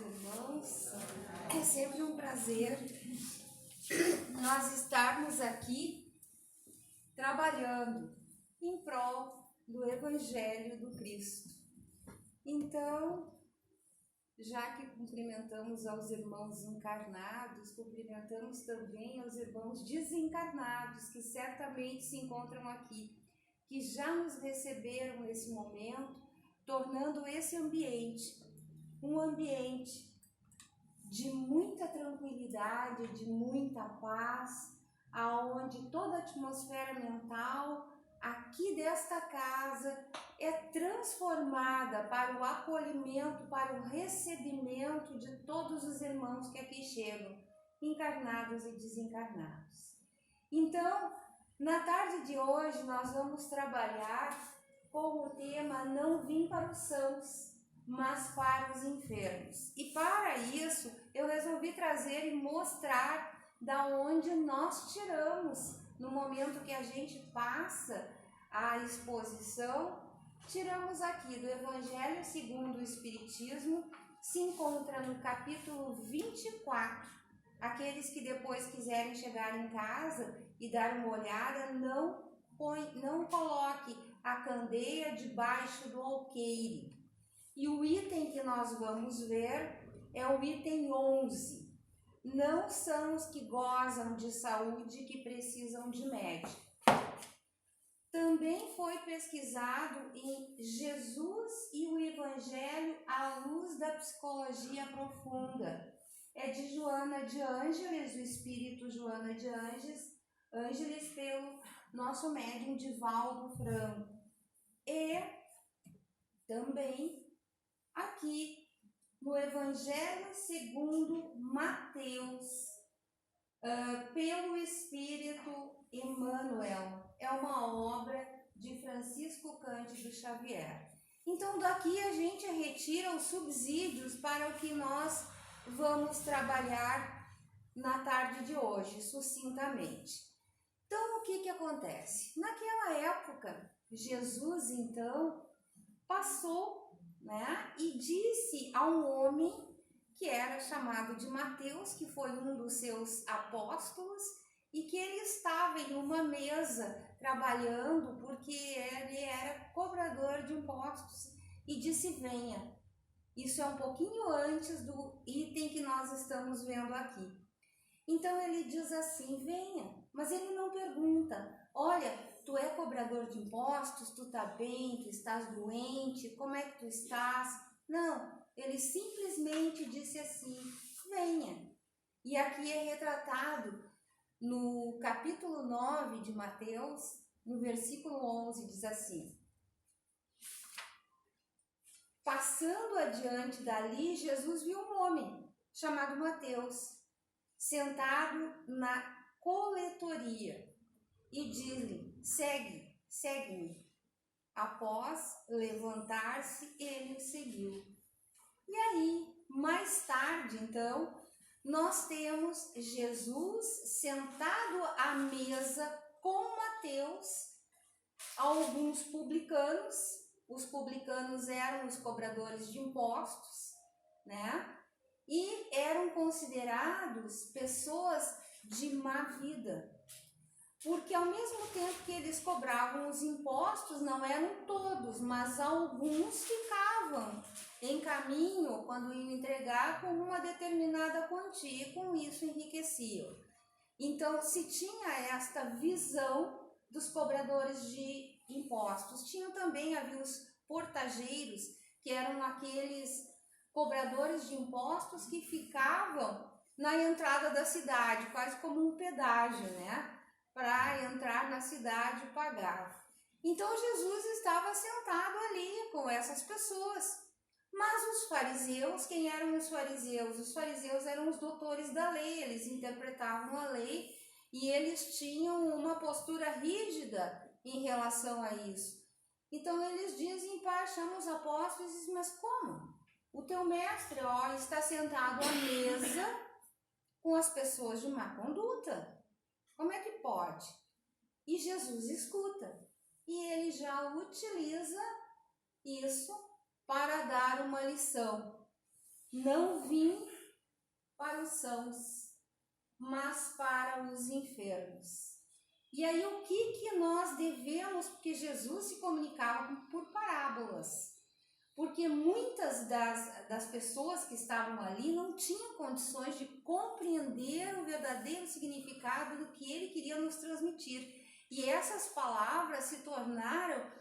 irmãos, é sempre um prazer nós estarmos aqui trabalhando em prol do Evangelho do Cristo. Então, já que cumprimentamos aos irmãos encarnados, cumprimentamos também aos irmãos desencarnados que certamente se encontram aqui, que já nos receberam nesse momento, tornando esse ambiente um ambiente de muita tranquilidade, de muita paz, aonde toda a atmosfera mental aqui desta casa é transformada para o acolhimento, para o recebimento de todos os irmãos que aqui chegam, encarnados e desencarnados. Então, na tarde de hoje nós vamos trabalhar com o tema Não vim para os sãos, mas para os enfermos. E para isso eu resolvi trazer e mostrar da onde nós tiramos, no momento que a gente passa a exposição, tiramos aqui do Evangelho segundo o Espiritismo, se encontra no capítulo 24. Aqueles que depois quiserem chegar em casa e dar uma olhada, não coloque a candeia debaixo do alqueire. E o item que nós vamos ver é o item 11. Não são os que gozam de saúde que precisam de médico. Também foi pesquisado em Jesus e o Evangelho à luz da psicologia profunda. É de Joana de Ângeles, o espírito Joana de Ângeles, pelo nosso médium Divaldo Franco. E também aqui no Evangelho segundo Mateus, pelo Espírito Emmanuel. É uma obra de Francisco Cândido Xavier. Então daqui a gente retira os subsídios para o que nós vamos trabalhar na tarde de hoje, sucintamente. Então o que acontece? Naquela época, Jesus então passou, e disse a um homem que era chamado de Mateus, que foi um dos seus apóstolos, e que ele estava em uma mesa trabalhando porque ele era cobrador de impostos, e disse: venha. Isso é um pouquinho antes do item que nós estamos vendo aqui. Então ele diz assim: venha, mas ele não pergunta: olha, tu é cobrador de impostos, tu tá bem, tu estás doente, como é que tu estás? Não, ele simplesmente disse assim: venha. E aqui é retratado no capítulo 9 de Mateus, no versículo 11, diz assim: passando adiante dali, Jesus viu um homem chamado Mateus, sentado na coletoria, e diz-lhe: segue-me. Após levantar-se, ele o seguiu. E aí, mais tarde, então, nós temos Jesus sentado à mesa com Mateus, alguns publicanos. Os publicanos eram os cobradores de impostos, e eram considerados pessoas de má vida, porque ao mesmo tempo que eles cobravam os impostos, não eram todos, mas alguns ficavam em caminho quando iam entregar com uma determinada quantia, e com isso enriqueciam. Então se tinha esta visão dos cobradores de impostos. Havia os portageiros, que eram aqueles cobradores de impostos que ficavam na entrada da cidade, quase como um pedágio, para entrar na cidade e pagar. Então Jesus estava sentado ali com essas pessoas. Mas os fariseus, quem eram os fariseus? Os fariseus eram os doutores da lei, eles interpretavam a lei e eles tinham uma postura rígida em relação a isso. Então eles dizem, chamam os apóstolos e dizem: mas como? O teu mestre, está sentado à mesa com as pessoas de má conduta. Como é que pode? E Jesus escuta. E ele já utiliza isso para dar uma lição. não vim para os sãos, mas para os enfermos. E aí o que nós devemos, porque Jesus se comunicava por parábolas, porque muitas das pessoas que estavam ali não tinham condições de compreender o verdadeiro significado do que ele queria nos transmitir. E essas palavras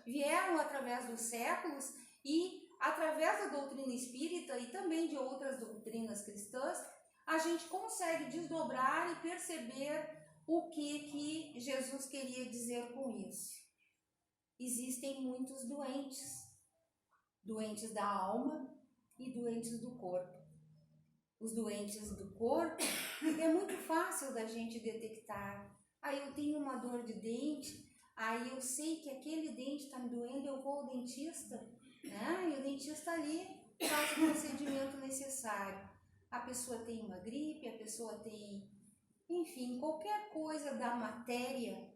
vieram através dos séculos e através da doutrina espírita e também de outras doutrinas cristãs, a gente consegue desdobrar e perceber o que Jesus queria dizer com isso. Existem muitos doentes, doentes da alma e doentes do corpo. Os doentes do corpo é muito fácil da gente detectar. Aí eu tenho uma dor de dente, aí eu sei que aquele dente está me doendo, eu vou ao dentista, né? E o dentista ali faz o procedimento necessário. A pessoa tem uma gripe, a pessoa tem, enfim, qualquer coisa da matéria,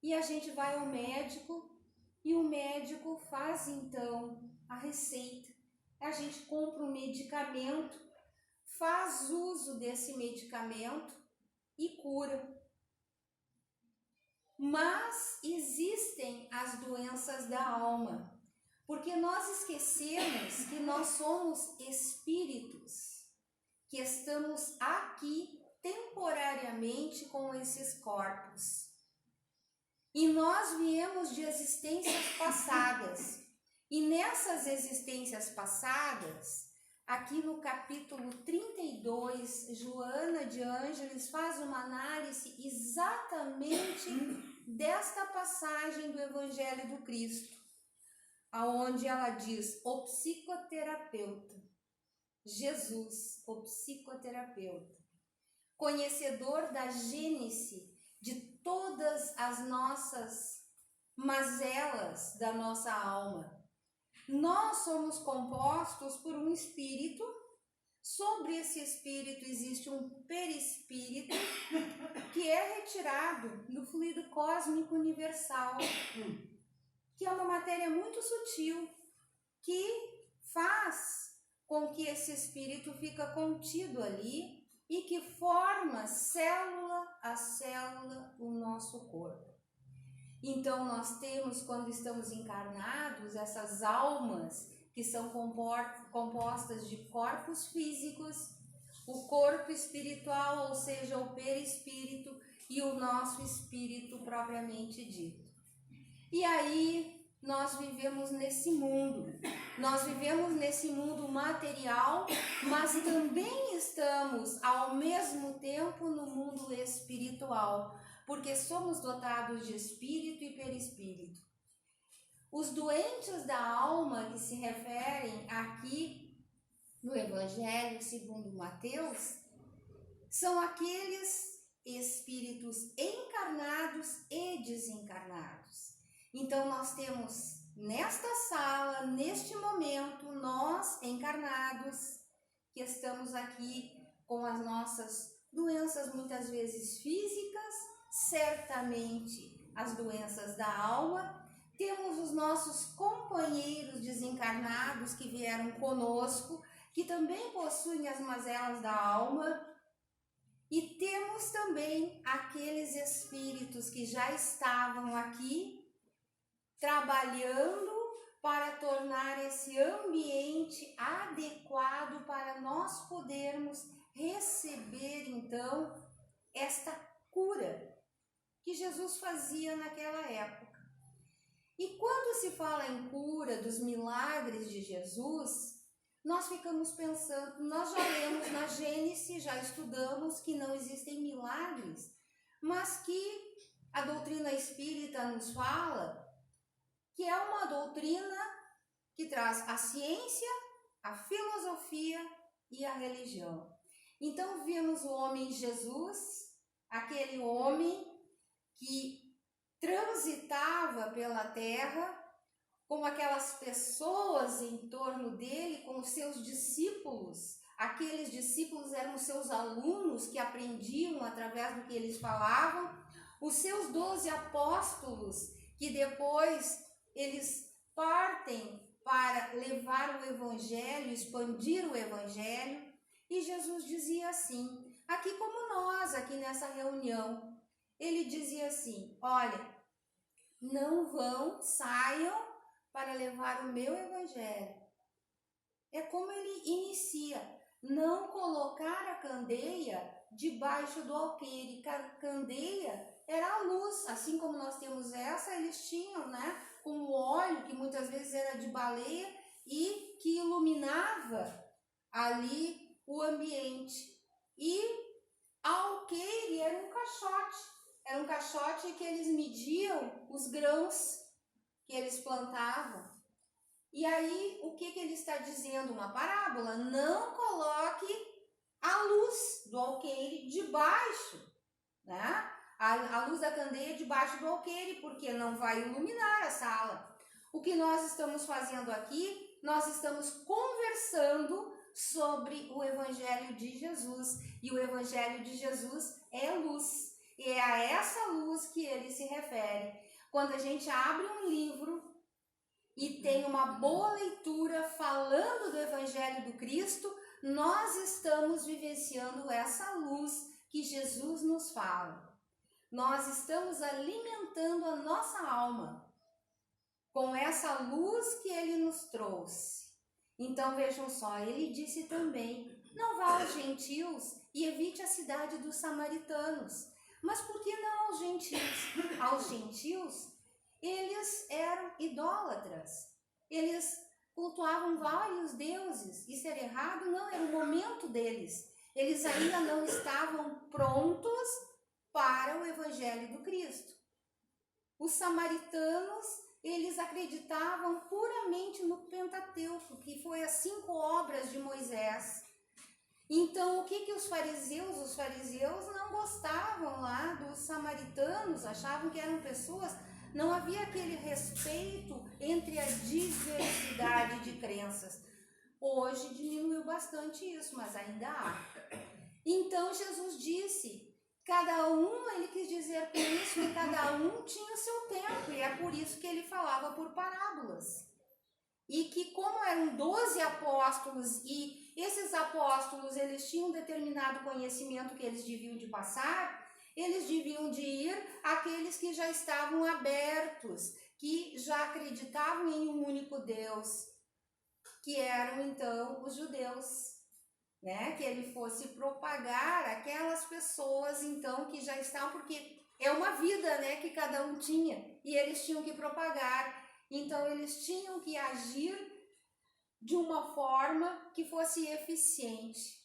e a gente vai ao médico, e o médico faz então a receita. A gente compra um medicamento, faz uso desse medicamento e cura. Mas existem as doenças da alma, porque nós esquecemos que nós somos espíritos, que estamos aqui temporariamente com esses corpos. E nós viemos de existências passadas. E nessas existências passadas, aqui no capítulo 32, Joana de Ângeles faz uma análise exatamente desta passagem do Evangelho do Cristo, aonde ela diz: o psicoterapeuta, Jesus, o psicoterapeuta, conhecedor da gênese de todas as nossas mazelas da nossa alma. Nós somos compostos por um espírito. Sobre esse espírito existe um perispírito que é retirado do fluido cósmico universal, que é uma matéria muito sutil, que faz com que esse espírito fica contido ali e que forma célula a célula o nosso corpo. Então nós temos, quando estamos encarnados, essas almas que são compostas de corpos físicos, o corpo espiritual, ou seja, o perispírito, e o nosso espírito propriamente dito. E aí nós vivemos nesse mundo. Nós vivemos nesse mundo material, mas também estamos ao mesmo tempo no mundo espiritual, porque somos dotados de espírito e perispírito. Os doentes da alma que se referem aqui no Evangelho segundo Mateus são aqueles espíritos encarnados e desencarnados. Então nós temos nesta sala, neste momento, nós encarnados, que estamos aqui com as nossas doenças muitas vezes físicas, certamente as doenças da alma. Temos os nossos companheiros desencarnados que vieram conosco, que também possuem as mazelas da alma. E temos também aqueles espíritos que já estavam aqui trabalhando para tornar esse ambiente adequado para nós podermos receber então esta cura que Jesus fazia naquela época. E quando se fala em cura, dos milagres de Jesus, nós ficamos pensando, nós já lemos na Gênesis, já estudamos que não existem milagres, mas que a doutrina espírita nos fala que é uma doutrina que traz a ciência, a filosofia e a religião. Então vimos o homem Jesus, aquele homem que transitava pela terra com aquelas pessoas em torno dele, com os seus discípulos. Aqueles discípulos eram os seus alunos que aprendiam através do que eles falavam, os seus 12 apóstolos, que depois eles partem para levar o evangelho, expandir o evangelho. E Jesus dizia assim, aqui como nós, aqui nessa reunião, ele dizia assim, olha, não vão, saiam para levar o meu evangelho. É como ele inicia, não colocar a candeia debaixo do alqueire. Candeia era a luz, assim como nós temos essa, eles tinham, né, com o óleo, que muitas vezes era de baleia e que iluminava ali o ambiente. E alqueire era um caixote que eles mediam os grãos que eles plantavam. E aí, o que ele está dizendo? Uma parábola, não coloque a luz do alqueire debaixo, né? A luz da candeia debaixo do alqueire, porque não vai iluminar a sala. O que nós estamos fazendo aqui, nós estamos conversando sobre o Evangelho de Jesus. E o Evangelho de Jesus é luz. E é a essa luz que ele se refere. Quando a gente abre um livro e tem uma boa leitura falando do Evangelho do Cristo, nós estamos vivenciando essa luz que Jesus nos fala. Nós estamos alimentando a nossa alma com essa luz que ele nos trouxe. Então vejam só, ele disse também, não vá aos gentios e evite a cidade dos samaritanos. Mas por que não aos gentios? Aos gentios, eles eram idólatras, eles cultuavam vários deuses. Isso era errado? Não, era o momento deles. Eles ainda não estavam prontos para o Evangelho do Cristo. Os samaritanos, eles acreditavam puramente no Pentateuco, que foi as 5 obras de Moisés. Então, o que os fariseus? Os fariseus não gostavam lá dos samaritanos, achavam que eram pessoas. Não havia aquele respeito entre a diversidade de crenças. Hoje diminuiu bastante isso, mas ainda há. Então Jesus disse, cada um, ele quis dizer com isso, que cada um tinha o seu tempo, e é por isso que ele falava por parábolas. E que como eram 12 apóstolos, e esses apóstolos, eles tinham um determinado conhecimento que eles deviam de passar, eles deviam de ir àqueles que já estavam abertos, que já acreditavam em um único Deus, que eram então os judeus, né? Que ele fosse propagar aquelas pessoas então que já estavam, porque é uma vida, né, que cada um tinha, e eles tinham que propagar, então eles tinham que agir de uma forma que fosse eficiente.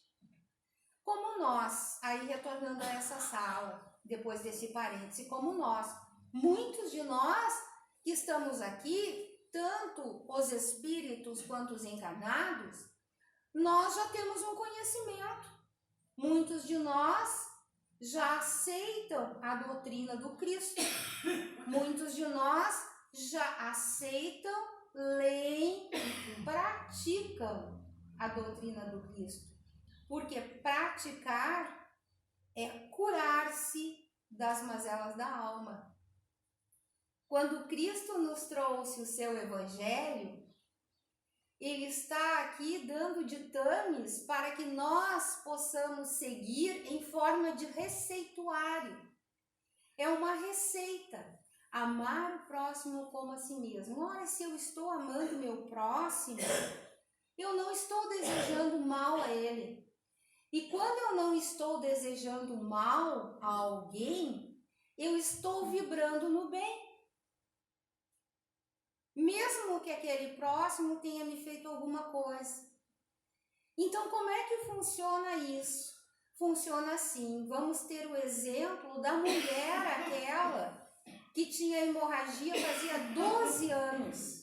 Como nós, aí retornando a essa sala, depois desse parêntese, como nós, muitos de nós que estamos aqui, tanto os espíritos quanto os encarnados, nós já temos um conhecimento. Muitos de nós já aceitam a doutrina do Cristo. Muitos de nós já aceitam, leem e praticam a doutrina do Cristo. Porque praticar é curar-se das mazelas da alma. Quando Cristo nos trouxe o seu Evangelho, ele está aqui dando ditames para que nós possamos seguir em forma de receituário. É uma receita. Amar o próximo como a si mesmo. Ora, se eu estou amando meu próximo, eu não estou desejando mal a ele. E quando eu não estou desejando mal a alguém, eu estou vibrando no bem. Mesmo que aquele próximo tenha me feito alguma coisa. Então, como é que funciona isso? Funciona assim, vamos ter o exemplo da mulher aquela que tinha hemorragia fazia 12 anos.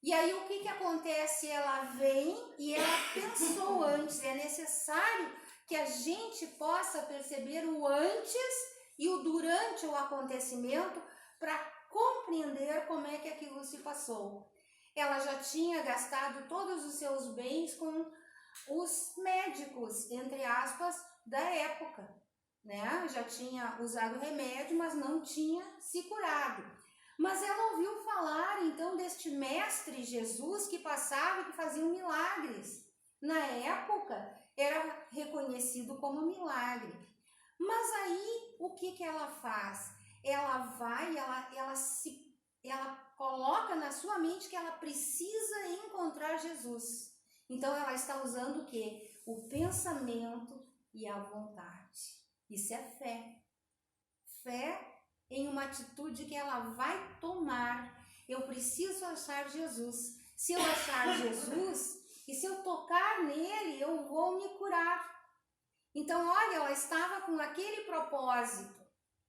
E aí o que acontece? Ela vem e ela pensou antes. É necessário que a gente possa perceber o antes e o durante o acontecimento para compreender como é que aquilo se passou. Ela já tinha gastado todos os seus bens com os médicos, entre aspas, da época, né? Já tinha usado remédio, mas não tinha se curado. Mas ela ouviu falar então deste mestre Jesus que passava e que fazia milagres. Na época era reconhecido como milagre. Mas aí o que ela faz? Ela vai, ela coloca na sua mente que ela precisa encontrar Jesus. Então ela está usando o quê? O pensamento e a vontade. Isso é fé. Fé em uma atitude que ela vai tomar. Eu preciso achar Jesus. Se eu achar Jesus e se eu tocar nele, eu vou me curar. Então, olha, ela estava com aquele propósito.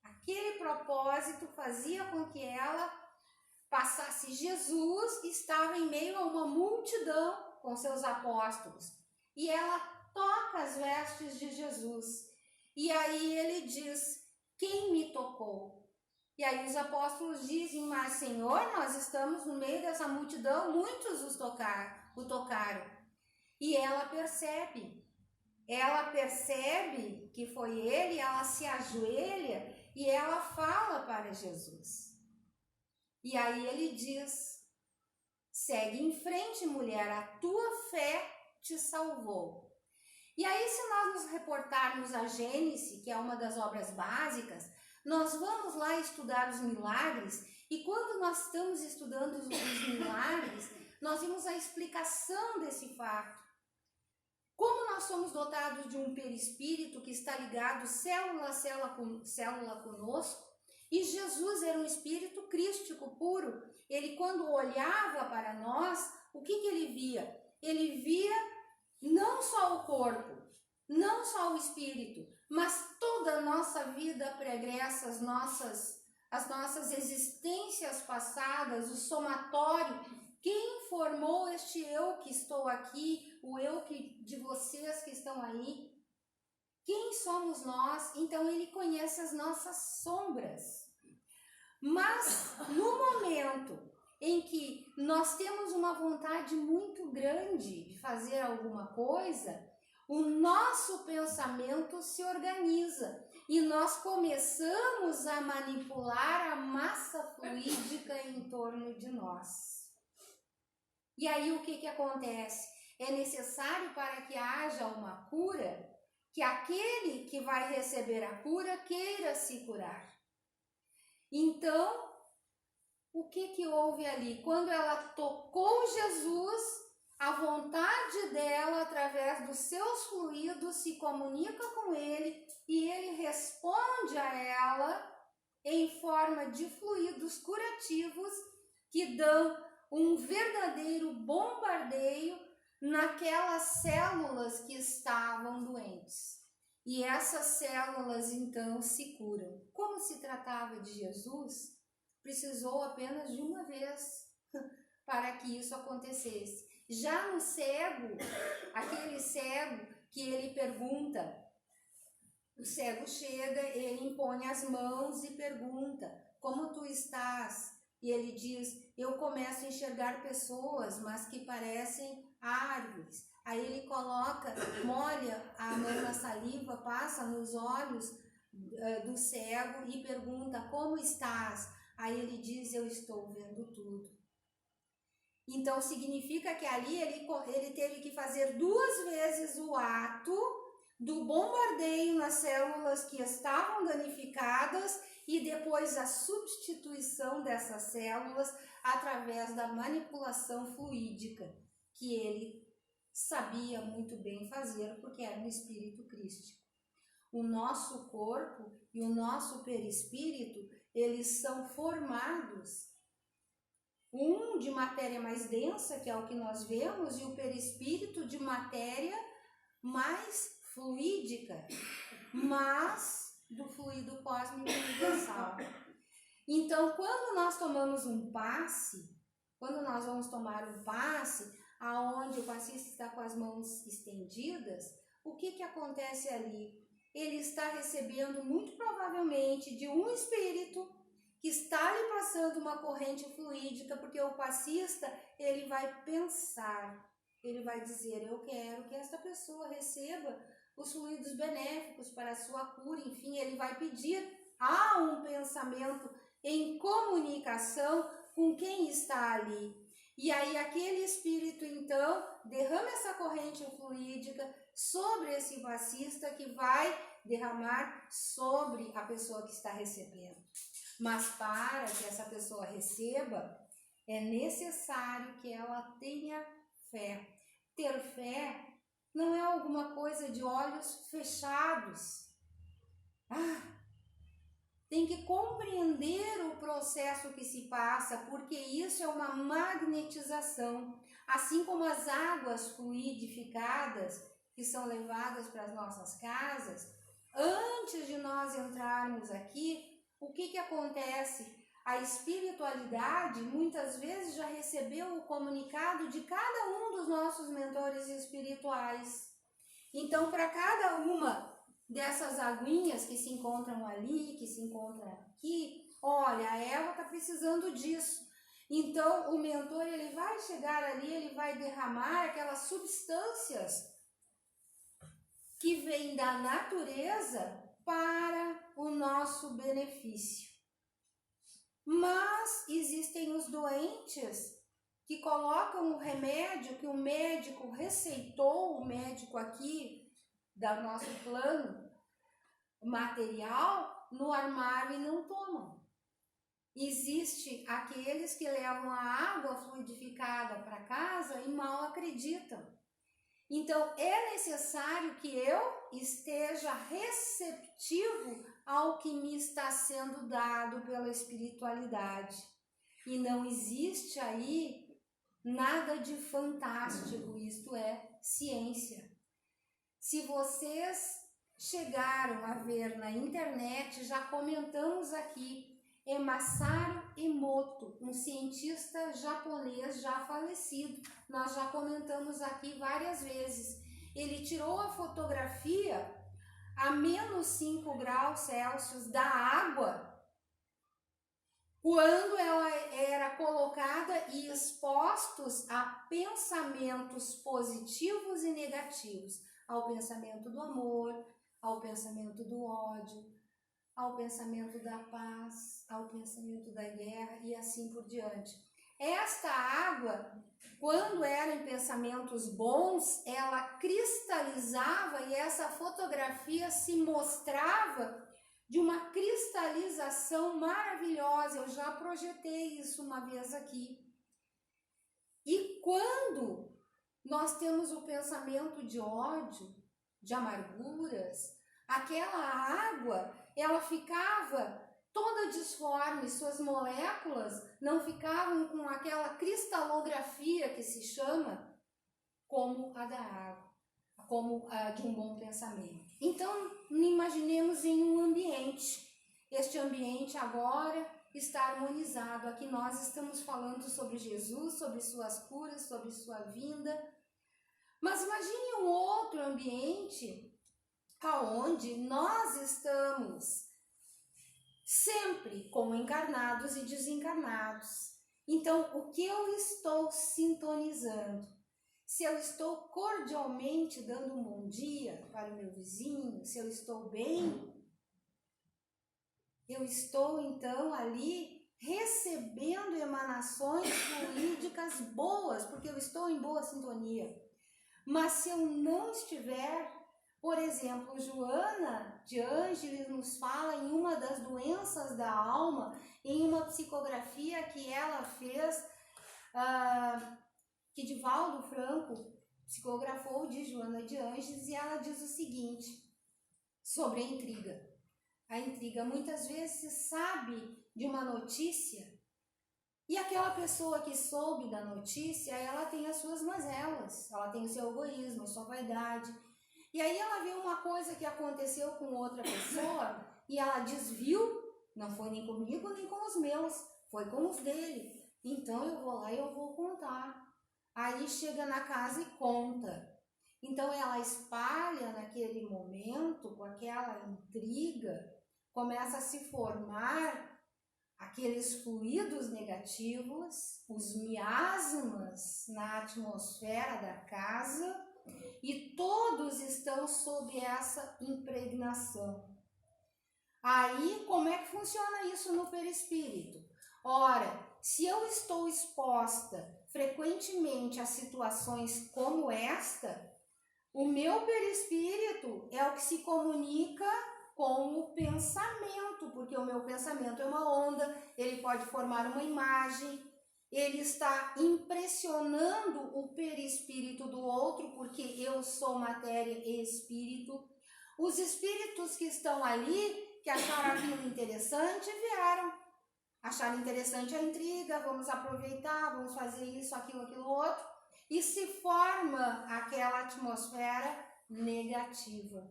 Aquele propósito fazia com que ela passasse. Jesus estava em meio a uma multidão com seus apóstolos. E ela toca as vestes de Jesus. E aí ele diz: quem me tocou? E aí os apóstolos dizem: mas Senhor, nós estamos no meio dessa multidão, muitos o tocaram. E ela percebe que foi ele, ela se ajoelha e ela fala para Jesus. E aí ele diz: segue em frente, mulher, a tua fé te salvou. E aí, se nós nos reportarmos a Gênesis, que é uma das obras básicas, nós vamos lá estudar os milagres, e quando nós estamos estudando os milagres, nós vimos a explicação desse fato. Como nós somos dotados de um perispírito que está ligado célula a célula conosco, e Jesus era um espírito crístico puro. Ele, quando olhava para nós, o que ele via? Ele via não só o corpo, não só o espírito, mas toda a nossa vida pregressa, as nossas existências passadas, o somatório. Quem formou este eu que estou aqui, o eu de vocês que estão aí? Quem somos nós? Então ele conhece as nossas sombras. Mas no momento em que nós temos uma vontade muito grande de fazer alguma coisa, o nosso pensamento se organiza e nós começamos a manipular a massa fluídica em torno de nós. E aí o que acontece? É necessário, para que haja uma cura, que aquele que vai receber a cura queira se curar. Então, o que houve ali? Quando ela tocou Jesus, a vontade dela, através dos seus fluidos, se comunica com ele e ele responde a ela em forma de fluidos curativos que dão um verdadeiro bombardeio naquelas células que estavam doentes. E essas células então se curam. Como se tratava de Jesus, precisou apenas de uma vez para que isso acontecesse. Já no cego, aquele cego que ele pergunta, o cego chega, ele impõe as mãos e pergunta: como tu estás? E ele diz: eu começo a enxergar pessoas, mas que parecem árvores. Aí ele molha a mão na saliva, passa nos olhos do cego e pergunta: como estás? Aí ele diz: eu estou vendo tudo. Então significa que ali ele teve que fazer 2 vezes o ato do bombardeio nas células que estavam danificadas e depois a substituição dessas células através da manipulação fluídica, que ele sabia muito bem fazer, porque era um espírito crístico. O nosso corpo e o nosso perispírito, eles são formados, um de matéria mais densa, que é o que nós vemos, e o perispírito de matéria mais fluídica, mas do fluido cósmico universal. Então, quando nós tomamos um passe, quando nós vamos tomar um passe, aonde o passista está com as mãos estendidas, o que acontece ali? Ele está recebendo, muito provavelmente, de um espírito que está lhe passando uma corrente fluídica, porque o passista, ele vai pensar, ele vai dizer: eu quero que esta pessoa receba os fluidos benéficos para a sua cura. Enfim, ele vai pedir. Há um pensamento em comunicação com quem está ali. E aí aquele espírito, então, derrama essa corrente fluídica sobre esse passista, que vai derramar sobre a pessoa que está recebendo. Mas para que essa pessoa receba, é necessário que ela tenha fé. Ter fé não é alguma coisa de olhos fechados. Tem que compreender o processo que se passa, porque isso é uma magnetização. Assim como as águas fluidificadas que são levadas para as nossas casas, antes de nós entrarmos aqui, o que acontece? A espiritualidade muitas vezes já recebeu o comunicado de cada um dos nossos mentores espirituais. Então, para cada uma dessas aguinhas que se encontram ali, que se encontram aqui, olha, a Eva está precisando disso. Então, o mentor, ele vai chegar ali, ele vai derramar aquelas substâncias que vêm da natureza para o nosso benefício. Mas existem os doentes que colocam o remédio que o médico receitou, o médico aqui do nosso plano material, no armário e não tomam. Existe aqueles que levam a água fluidificada para casa e mal acreditam. Então, é necessário que eu esteja receptivo ao que me está sendo dado pela espiritualidade. E não existe aí nada de fantástico, isto é ciência. Se vocês chegaram a ver na internet, já comentamos aqui, Masaru Emoto, um cientista japonês já falecido. Nós já comentamos aqui várias vezes. Ele tirou a fotografia a menos 5 graus Celsius da água, quando ela era colocada e expostos a pensamentos positivos e negativos, ao pensamento do amor, ao pensamento do ódio, ao pensamento da paz, ao pensamento da guerra e assim por diante. Esta água, quando era em pensamentos bons, ela cristalizava e essa fotografia se mostrava de uma cristalização maravilhosa. Eu já projetei isso uma vez aqui. E quando nós temos o pensamento de ódio, de amarguras, aquela água, ela ficava toda disforme, suas moléculas não ficavam com aquela cristalografia que se chama como a da água, como a de um bom pensamento. Então, imaginemos em um ambiente. Este ambiente agora está harmonizado. Aqui nós estamos falando sobre Jesus, sobre suas curas, sobre sua vinda. Mas imagine um outro ambiente aonde nós estamos sempre como encarnados e desencarnados. Então, o que eu estou sintonizando? Se eu estou cordialmente dando um bom dia para o meu vizinho, se eu estou bem, eu estou então ali recebendo emanações fluídicas boas, porque eu estou em boa sintonia. Mas se eu não estiver, por exemplo, Joana de Ângeles nos fala em uma das doenças da alma, em uma psicografia que ela fez, que Divaldo Franco psicografou de Joana de Ângeles, e ela diz o seguinte sobre a intriga. A intriga, muitas vezes se sabe de uma notícia e aquela pessoa que soube da notícia, ela tem as suas mazelas, ela tem o seu egoísmo, a sua vaidade. E aí ela vê uma coisa que aconteceu com outra pessoa e ela desviu, não foi nem comigo nem com os meus, foi com os dele. Então eu vou lá e eu vou contar. Aí chega na casa e conta. Então ela espalha naquele momento, com aquela intriga, começa a se formar aqueles fluidos negativos, os miasmas na atmosfera da casa, e todos estão sob essa impregnação. Aí, como é que funciona isso no perispírito? Ora, se eu estou exposta frequentemente a situações como esta, o meu perispírito é o que se comunica com o pensamento, porque o meu pensamento é uma onda, ele pode formar uma imagem, ele está impressionando o perispírito do outro, porque eu sou matéria e espírito. Os espíritos que estão ali, que acharam aquilo interessante, vieram. Acharam interessante a intriga, vamos aproveitar, vamos fazer isso, aquilo, outro. E se forma aquela atmosfera negativa.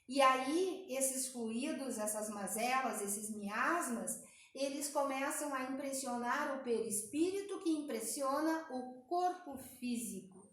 E aí, esses fluidos, essas mazelas, esses miasmas, eles começam a impressionar o perispírito, que impressiona o corpo físico.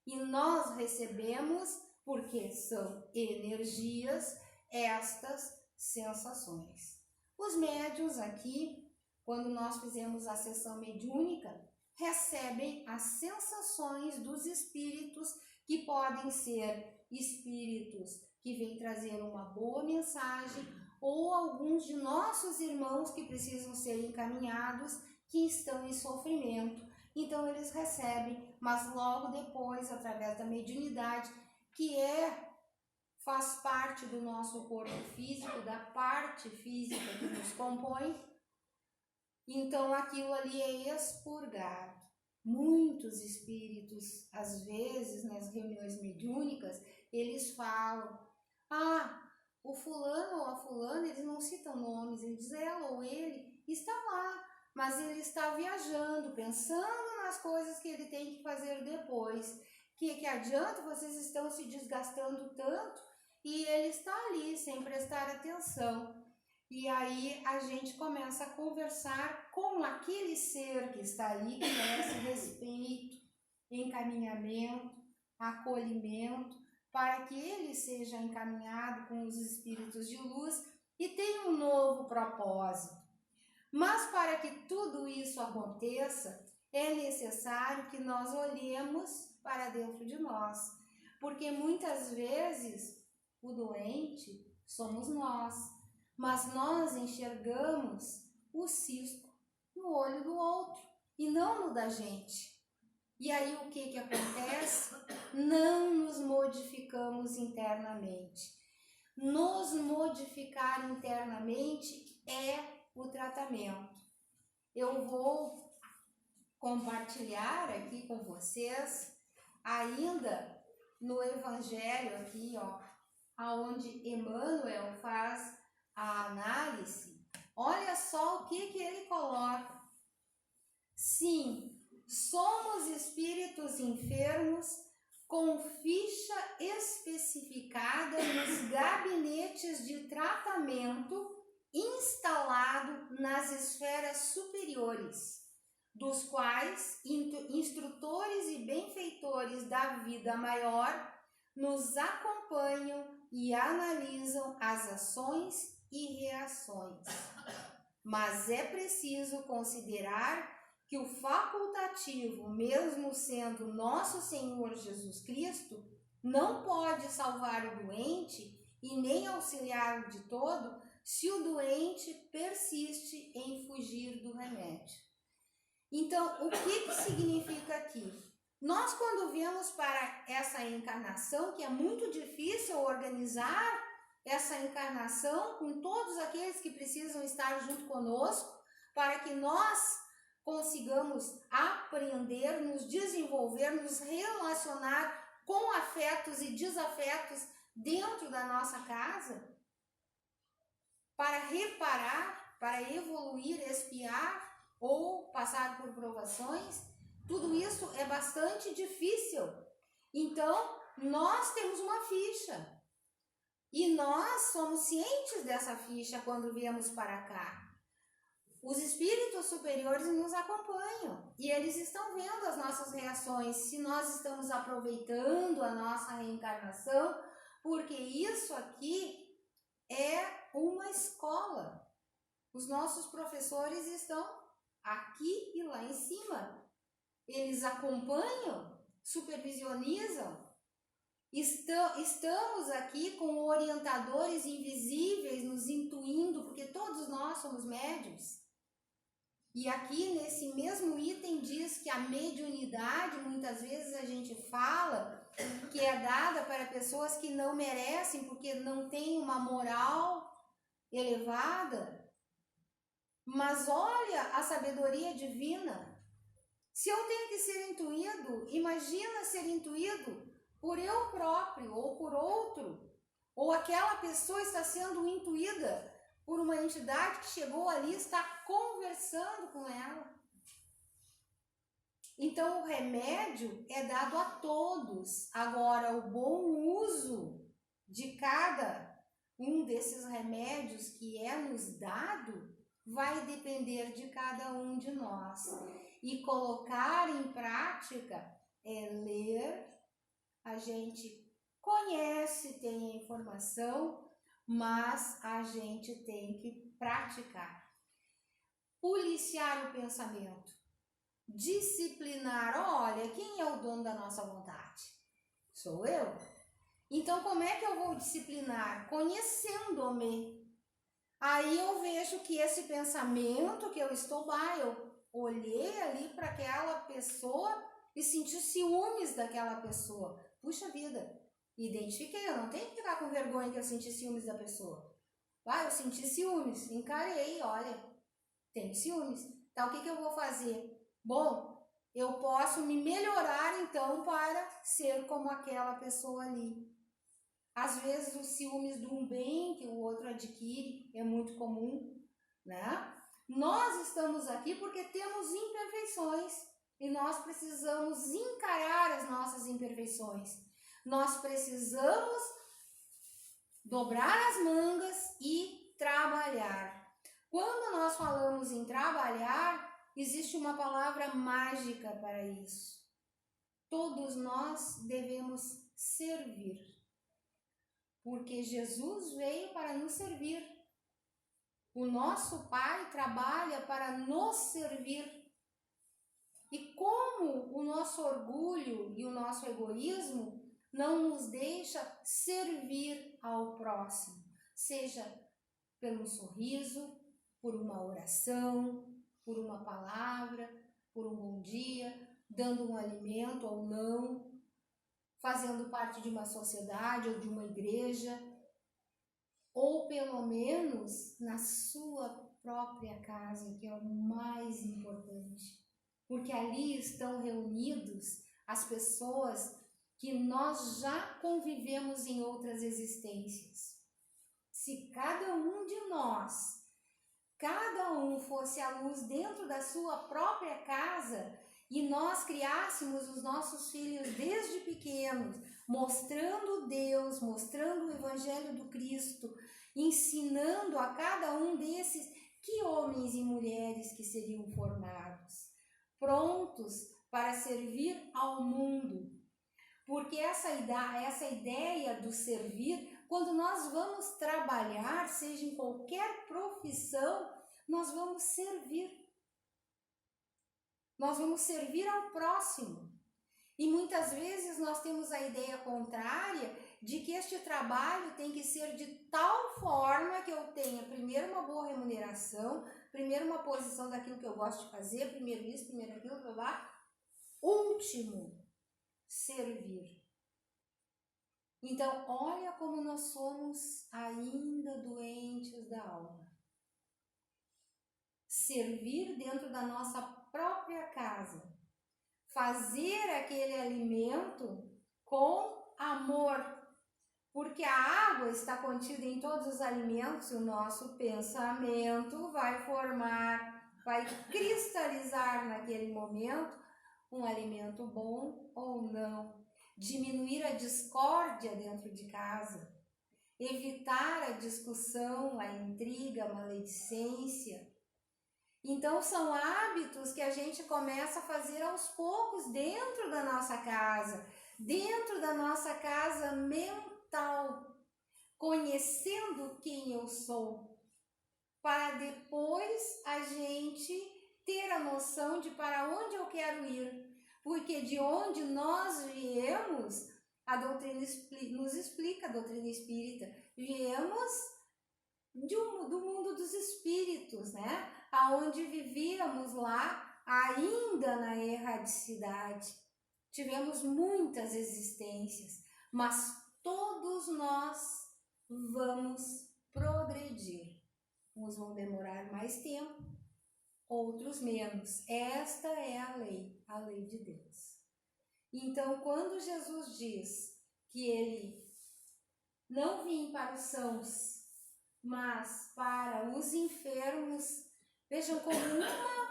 E nós recebemos, porque são energias, estas sensações. Os médiuns aqui, quando nós fizemos a sessão mediúnica, recebem as sensações dos espíritos, que podem ser espíritos que vêm trazer uma boa mensagem, ou alguns de nossos irmãos que precisam ser encaminhados, que estão em sofrimento. Então eles recebem, mas logo depois, através da mediunidade, que faz parte do nosso corpo físico, da parte física que nos compõe, então aquilo ali é expurgado. Muitos espíritos, às vezes, nas reuniões mediúnicas, eles falam, o fulano ou a fulana, eles não citam nomes, eles dizem ela ou ele está lá, mas ele está viajando, pensando nas coisas que ele tem que fazer depois. Que adianta, vocês estão se desgastando tanto e ele está ali sem prestar atenção. E aí a gente começa a conversar com aquele ser que está ali, que merece respeito, encaminhamento, acolhimento, para que ele seja encaminhado com os espíritos de luz e tenha um novo propósito. Mas para que tudo isso aconteça, é necessário que nós olhemos para dentro de nós, porque muitas vezes o doente somos nós, mas nós enxergamos o cisco no olho do outro e não no da gente. E aí o que acontece? Não nos modificamos internamente. Nos modificar internamente é o tratamento. Eu vou compartilhar aqui com vocês, ainda no Evangelho aqui, aonde Emmanuel faz a análise. Olha só o que ele coloca. Sim, somos espíritos enfermos com ficha especificada nos gabinetes de tratamento instalado nas esferas superiores, dos quais instrutores e benfeitores da vida maior nos acompanham e analisam as ações e reações. Mas é preciso considerar que o facultativo, mesmo sendo nosso Senhor Jesus Cristo, não pode salvar o doente e nem auxiliá-lo de todo se o doente persiste em fugir do remédio. Então, o que significa aqui? Nós, quando viemos para essa encarnação, que é muito difícil organizar essa encarnação com todos aqueles que precisam estar junto conosco, para que nós consigamos aprender, nos desenvolver, nos relacionar com afetos e desafetos dentro da nossa casa, para reparar, para evoluir, expiar ou passar por provações. Tudo isso é bastante difícil. Então, nós temos uma ficha. E nós somos cientes dessa ficha quando viemos para cá. Os espíritos superiores nos acompanham e eles estão vendo as nossas reações, se nós estamos aproveitando a nossa reencarnação, porque isso aqui é uma escola. Os nossos professores estão aqui e lá em cima. Eles acompanham, supervisionizam Estamos aqui com orientadores invisíveis nos intuindo, porque todos nós somos médiuns. E aqui nesse mesmo item diz que a mediunidade, muitas vezes a gente fala que é dada para pessoas que não merecem, porque não têm uma moral elevada. Mas olha a sabedoria divina. Se eu tenho que ser intuído, imagina ser intuído por eu próprio ou por outro, ou aquela pessoa está sendo intuída por uma entidade que chegou ali e está conversando com ela. Então o remédio é dado a todos. Agora, o bom uso de cada um desses remédios que é nos dado vai depender de cada um de nós. E colocar em prática é ler, a gente conhece, tem a informação, mas a gente tem que praticar. Policiar o pensamento. Disciplinar. Olha, quem é o dono da nossa vontade? Sou eu. Então, como é que eu vou disciplinar? Conhecendo-me. Aí eu vejo que esse pensamento que eu estou lá, eu olhei ali para aquela pessoa e senti ciúmes daquela pessoa. Puxa vida, identifiquei, eu não tenho que ficar com vergonha que eu senti ciúmes da pessoa. Eu senti ciúmes, encarei, olha, tenho ciúmes. Então, o que eu vou fazer? Bom, eu posso me melhorar então para ser como aquela pessoa ali. Às vezes os ciúmes de um bem que o outro adquire é muito comum, né? Nós estamos aqui porque temos imperfeições e nós precisamos encarar as nossas imperfeições. Nós precisamos dobrar as mangas e trabalhar. Quando nós falamos em trabalhar, existe uma palavra mágica para isso. Todos nós devemos servir. Porque Jesus veio para nos servir. O nosso Pai trabalha para nos servir. E como o nosso orgulho e o nosso egoísmo não nos deixa servir ao próximo, seja pelo sorriso, por uma oração, por uma palavra, por um bom dia, dando um alimento ou não, fazendo parte de uma sociedade ou de uma igreja, ou pelo menos na sua própria casa, que é o mais importante. Porque ali estão reunidos as pessoas que nós já convivemos em outras existências. Se cada um de nós, cada um fosse a luz dentro da sua própria casa, e nós criássemos os nossos filhos desde pequenos, mostrando Deus, mostrando o Evangelho do Cristo, ensinando a cada um desses, que homens e mulheres que seriam formados, prontos para servir ao mundo. Porque essa ideia do servir, quando nós vamos trabalhar, seja em qualquer profissão, nós vamos servir. Nós vamos servir ao próximo. E muitas vezes nós temos a ideia contrária de que este trabalho tem que ser de tal forma que eu tenha primeiro uma boa remuneração, primeiro uma posição daquilo que eu gosto de fazer, primeiro isso, primeiro aquilo, último, servir. Então, olha como nós somos ainda doentes da alma. Servir dentro da nossa própria casa, fazer aquele alimento com amor, porque a água está contida em todos os alimentos e o nosso pensamento vai cristalizar naquele momento um alimento bom ou não. Diminuir a discórdia dentro de casa, evitar a discussão, a intriga, a maledicência. Então, são hábitos que a gente começa a fazer aos poucos dentro da nossa casa mental, conhecendo quem eu sou, para depois a gente ter a noção de para onde eu quero ir, porque de onde nós viemos A doutrina nos explica, a doutrina espírita. Viemos do mundo dos espíritos, né? Aonde vivíamos lá, ainda na erradicidade. Tivemos muitas existências, mas todos nós vamos progredir. Uns vão demorar mais tempo, outros menos. Esta é a lei de Deus. Então, quando Jesus diz que ele não vim para os sãos, mas para os enfermos, vejam como uma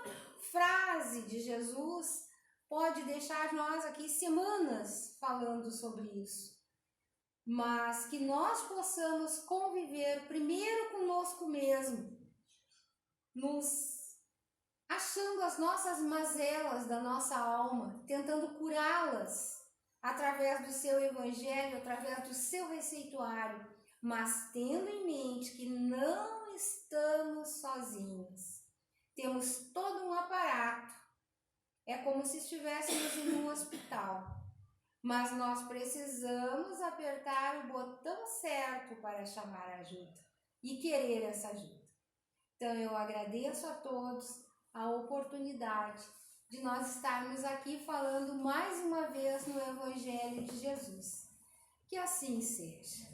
frase de Jesus pode deixar nós aqui semanas falando sobre isso. Mas que nós possamos conviver primeiro conosco mesmo, nos achando as nossas mazelas da nossa alma, tentando curá-las através do seu evangelho, através do seu receituário, mas tendo em mente que não estamos sozinhos. Temos todo um aparato. É como se estivéssemos em um hospital. Mas nós precisamos apertar o botão certo para chamar ajuda e querer essa ajuda. Então eu agradeço a todos a oportunidade de nós estarmos aqui falando mais uma vez no Evangelho de Jesus. Que assim seja.